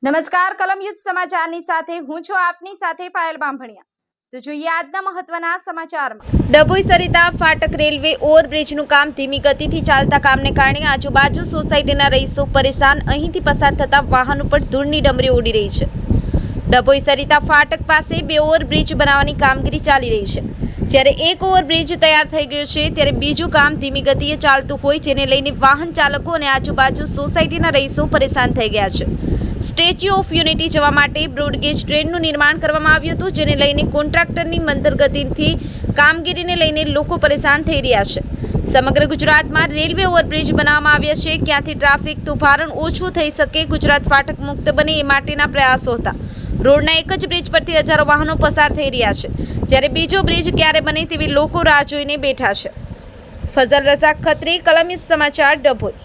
નમસ્કાર કલમ યુદ્ધ સમાચારની સાથે હું છું આપની સાથે પાયલ બાંભણિયા। તો જોઈએ આજના મહત્વના સમાચારમાં। ડભોઈ સરિતા ફાટક રેલવે ઓવરબ્રિજનું કામ ધીમી ગતિથી ચાલતા કામને કારણે આજુબાજુ સોસાયટીના રહીશો પરેશાન। અહીંથી પસાર થતા વાહનો પર ધૂળની ડમરીઓ ઉડી રહી છે। ડભોઈ સરિતા ફાટક પાસે બે ઓવરબ્રિજ બનાવવાની કામગીરી ચાલી રહી છે। જ્યારે એક ઓવરબ્રિજ તૈયાર થઈ ગયો છે ત્યારે બીજું કામ ધીમી ગતિએ ચાલતું હોય જેને લઈને વાહન ચાલકો અને આજુબાજુ સોસાયટીના રહીશો પરેશાન થઈ ગયા છે। સ્ટેચ્યુ ઓફ યુનિટી જવા માટે બ્રોડગેજ ટ્રેનનું નિર્માણ કરવામાં આવ્યું હતું જેને લઈને કોન્ટ્રાક્ટરની મંદર ગતિથી કામગીરીને લઈને લોકો પરેશાન થઈ રહ્યા છે। સમગ્ર ગુજરાતમાં રેલવે ઓવરબ્રિજ બનાવવામાં આવ્યા છે ક્યાંથી ટ્રાફિકનું ભારણ ઓછું થઈ શકે, ગુજરાત ફાટક મુક્ત બને એ માટેના પ્રયાસો હતા। રોડના એક જ બ્રિજ પરથી હજારો વાહનો પસાર થઈ રહ્યા છે જ્યારે બીજો બ્રિજ ક્યારે બને તેવી લોકો રાહ જોઈને બેઠા છે। ફઝલ રઝાક ખત્રી, કલમ યુદ્ધ સમાચાર, ડભોઈ।